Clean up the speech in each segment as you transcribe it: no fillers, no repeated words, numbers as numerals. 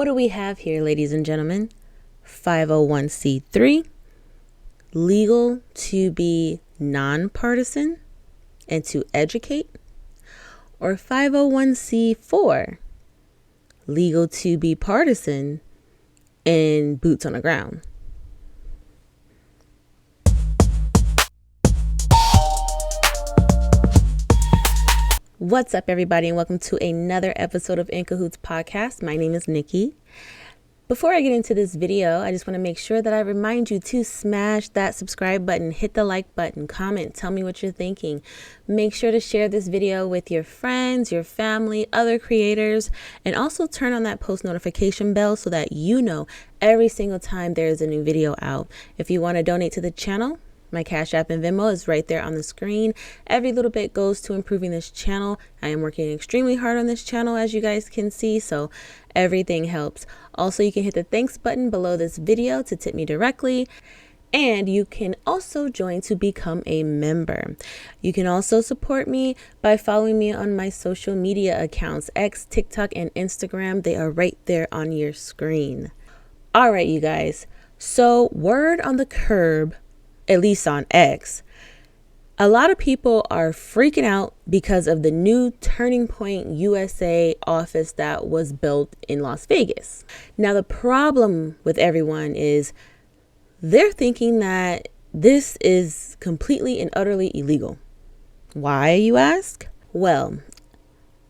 What do we have here, ladies and gentlemen? 501c3, legal to be nonpartisan and to educate, or 501c4, legal to be partisan and boots on the ground. What's up, everybody, and welcome to another episode of In Cahoots Podcast. My name is Nikki. Before I get into this video, I just want to make sure that I remind you to smash that subscribe button, hit the like button, comment, tell me what you're thinking. Make sure to share this video with your friends, your family, other creators, and also turn on that post notification bell so that you know every single time there is a new video out. If you want to donate to the channel, my Cash App and Venmo is right there on the screen. Every little bit goes to improving this channel. I am working extremely hard on this channel, as you guys can see, so everything helps. Also, you can hit the thanks button below this video to tip me directly. And you can also join to become a member. You can also support me by following me on my social media accounts, X, TikTok, and Instagram. They are right there on your screen. All right, you guys. So word on the curb, at least on X, a lot of people are freaking out because of the new Turning Point USA office that was built in Las Vegas. Now, the problem with everyone is they're thinking that this is completely and utterly illegal. Why, you ask? Well,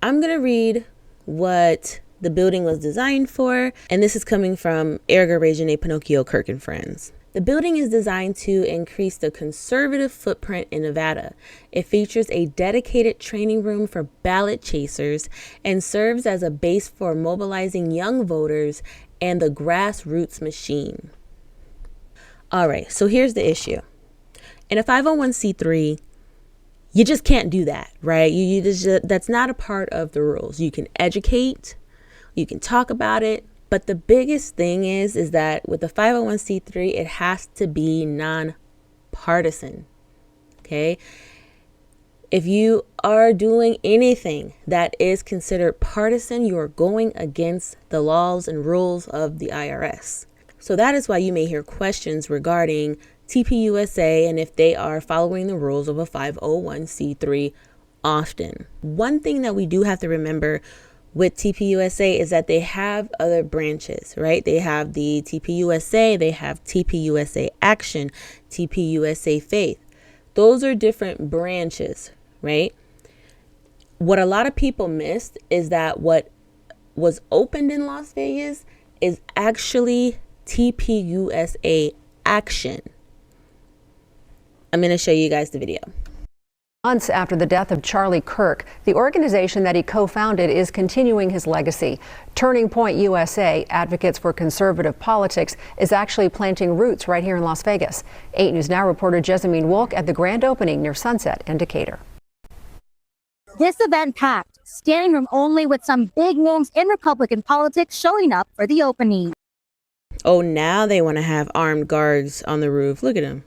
I'm going to read what the building was designed for, and this is coming from Erika Kirk and Friends. The building is designed to increase the conservative footprint in Nevada. It features a dedicated training room for ballot chasers and serves as a base for mobilizing young voters and the grassroots machine. All right, so here's the issue. In a 501c3, you just can't do that, right? You just, that's not a part of the rules. You can educate, you can talk about it, but the biggest thing is that with the 501c3, it has to be nonpartisan, okay? If you are doing anything that is considered partisan, you are going against the laws and rules of the IRS. So that is why you may hear questions regarding TPUSA and if they are following the rules of a 501c3 often. One thing that we do have to remember with TPUSA is that they have other branches, right? They have the TPUSA, they have TPUSA Action, TPUSA Faith. Those are different branches, right? What a lot of people missed is that what was opened in Las Vegas is actually TPUSA Action. I'm going to show you guys the video. Months after the death of Charlie Kirk, the organization that he co-founded is continuing his legacy. Turning Point USA, advocates for conservative politics, is actually planting roots right here in Las Vegas. 8 News Now reporter Jessamine Wolk at the grand opening near Sunset in Decatur. This event packed, standing room only, with some big names in Republican politics showing up for the opening. Oh, now they want to have armed guards on the roof. Look at them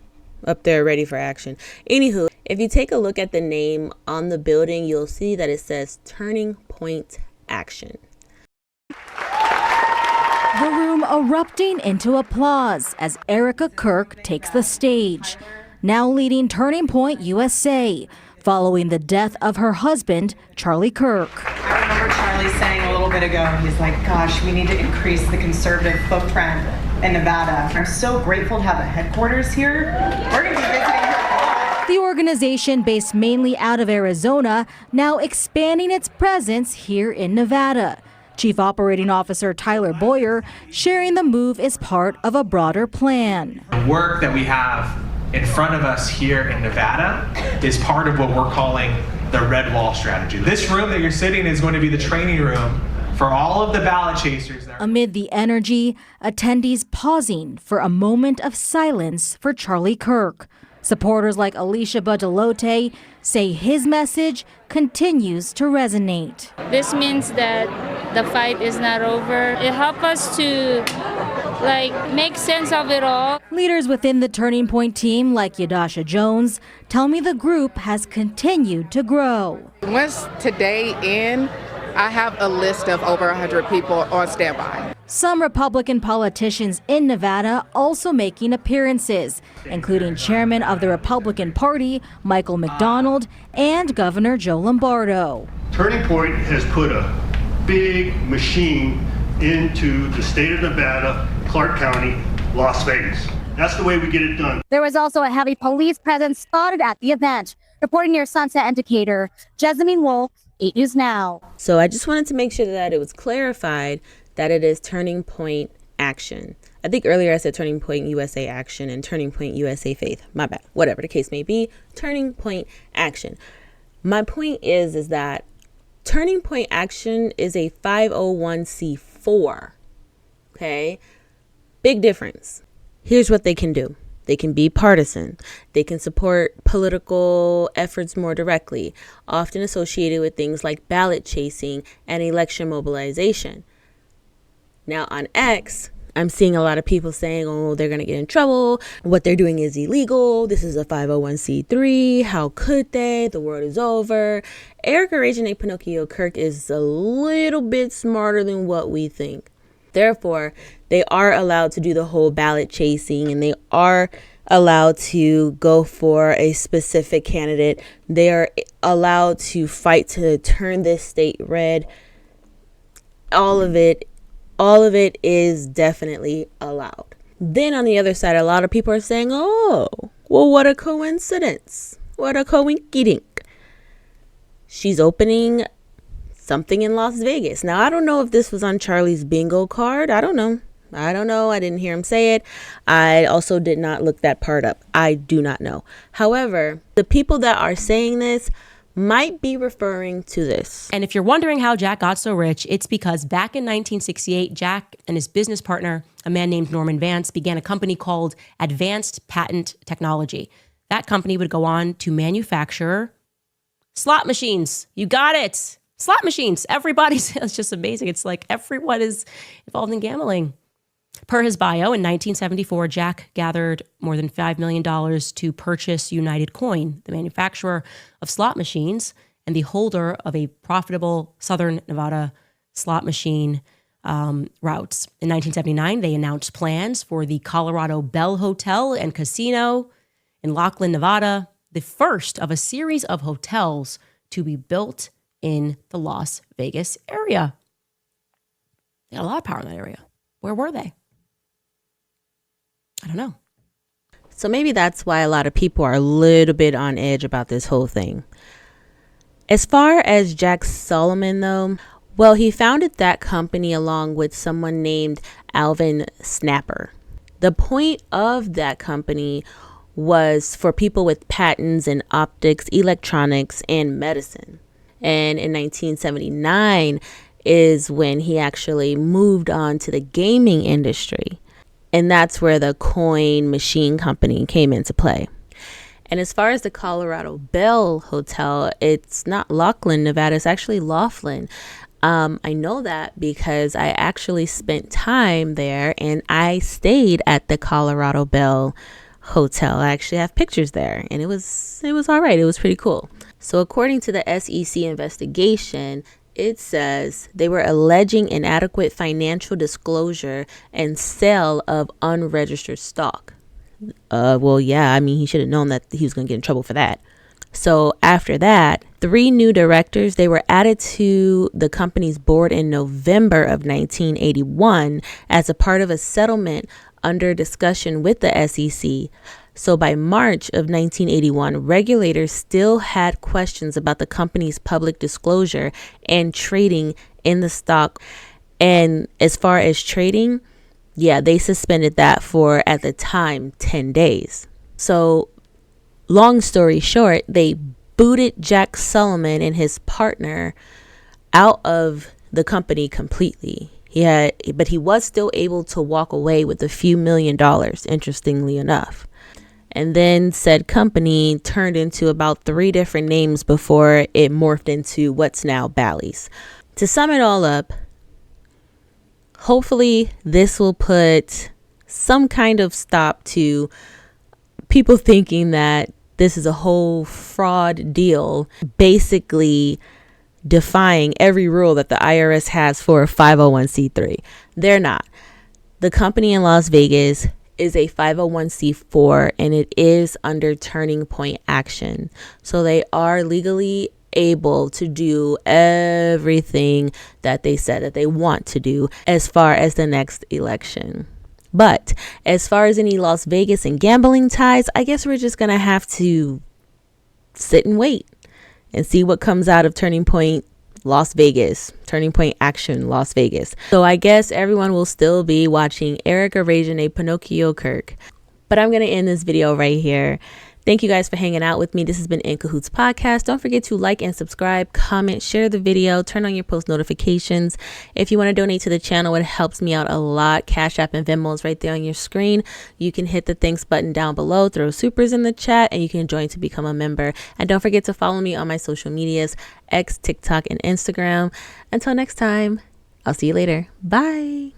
up there ready for action. Anywho, if you take a look at the name on the building, you'll see that it says Turning Point Action. The room erupting into applause as Erika Kirk takes the stage, now leading Turning Point USA, following the death of her husband, Charlie Kirk. I remember Charlie saying a little bit ago, he's like, gosh, we need to increase the conservative footprint in Nevada. I'm so grateful to have a headquarters here. We're going to be visiting her. The organization, based mainly out of Arizona, now expanding its presence here in Nevada. Chief Operating Officer Tyler Boyer sharing the move is part of a broader plan. The work that we have in front of us here in Nevada is part of what we're calling the Red Wall strategy. This room that you're sitting in is going to be the training room for all of the ballot chasers. Amid the energy, attendees pausing for a moment of silence for Charlie Kirk. Supporters like Alicia Badalote say his message continues to resonate. This means that the fight is not over. It helps us to make sense of it all. Leaders within the Turning Point team, like Yadasha Jones, tell me the group has continued to grow. Once today in, I have a list of over 100 people on standby. Some Republican politicians in Nevada also making appearances, including chairman of the Republican Party, Michael McDonald, and Governor Joe Lombardo. Turning Point has put a big machine into the state of Nevada, Clark County, Las Vegas. That's the way we get it done. There was also a heavy police presence spotted at the event. Reporting near Sunset and Decatur, Jessamine Wolf, 8 News Now. So I just wanted to make sure that it was clarified that it is Turning Point Action. I think earlier I said Turning Point USA Action and Turning Point USA Faith. My bad. Whatever the case may be, Turning Point Action. My point is that Turning Point Action is a 501c4. Okay? Big difference. Here's what they can do. They can be partisan. They can support political efforts more directly, often associated with things like ballot chasing and election mobilization. Now on X, I'm seeing a lot of people saying, oh, they're going to get in trouble. What they're doing is illegal. This is a 501c3. How could they? The world is over. Erika Pinocchio Kirk is a little bit smarter than what we think. Therefore, they are allowed to do the whole ballot chasing, and they are allowed to go for a specific candidate. They are allowed to fight to turn this state red. All of it is definitely allowed. Then on the other side, a lot of people are saying, oh, well, what a coincidence. What a coinky-dink. She's opening something in Las Vegas. Now, I don't know if this was on Charlie's bingo card. I don't know. I didn't hear him say it. I also did not look that part up. I do not know. However, the people that are saying this might be referring to this. And if you're wondering how Jack got so rich, it's because back in 1968, Jack and his business partner, a man named Norman Vance, began a company called Advanced Patent Technology. That company would go on to manufacture slot machines. You got it. Slot machines. It's just amazing. It's like everyone is involved in gambling. Per his bio, in 1974, Jack gathered more than $5 million to purchase United Coin, the manufacturer of slot machines and the holder of a profitable Southern Nevada slot machine routes. In 1979, they announced plans for the Colorado Bell Hotel and Casino in Lachlan, Nevada, the first of a series of hotels to be built in the Las Vegas area. They had a lot of power in that area. Where were they? I don't know. So maybe that's why a lot of people are a little bit on edge about this whole thing. As far as Jack Solomon, though, well, he founded that company along with someone named Alvin Snapper. The point of that company was for people with patents in optics, electronics, and medicine. And in 1979 is when he actually moved on to the gaming industry. And that's where the coin machine company came into play. And as far as the Colorado Bell Hotel, it's not Lachlan, Nevada. It's actually Laughlin. I know that because I actually spent time there and I stayed at the Colorado Bell Hotel. I actually have pictures there, and it was all right. It was pretty cool. So according to the SEC investigation, it says they were alleging inadequate financial disclosure and sale of unregistered stock. Well, yeah, I mean, he should have known that he was going to get in trouble for that. So after that, 3 new directors, they were added to the company's board in November of 1981 as a part of a settlement under discussion with the SEC. So by March of 1981, regulators still had questions about the company's public disclosure and trading in the stock. And as far as trading, yeah, they suspended that for, at the time, 10 days. So long story short, they booted Jack Solomon and his partner out of the company completely. But he was still able to walk away with a few $1 million, interestingly enough. And then said company turned into about 3 different names before it morphed into what's now Bally's. To sum it all up, hopefully this will put some kind of stop to people thinking that this is a whole fraud deal. Basically, defying every rule that the IRS has for a 501c3. They're not. The company in Las Vegas is a 501c4 and it is under Turning Point action. So they are legally able to do everything that they said that they want to do as far as the next election. But as far as any Las Vegas and gambling ties, I guess we're just going to have to sit and wait and see what comes out of Turning Point Las Vegas, Turning Point Action Las Vegas. So I guess everyone will still be watching Erika Pinocchio Kirk. But I'm going to end this video right here. Thank you guys for hanging out with me. This has been In Cahoots Podcast. Don't forget to like and subscribe, comment, share the video, turn on your post notifications. If you want to donate to the channel, it helps me out a lot. Cash App and Venmo is right there on your screen. You can hit the thanks button down below, throw supers in the chat, and you can join to become a member. And don't forget to follow me on my social medias, X, TikTok, and Instagram. Until next time, I'll see you later. Bye.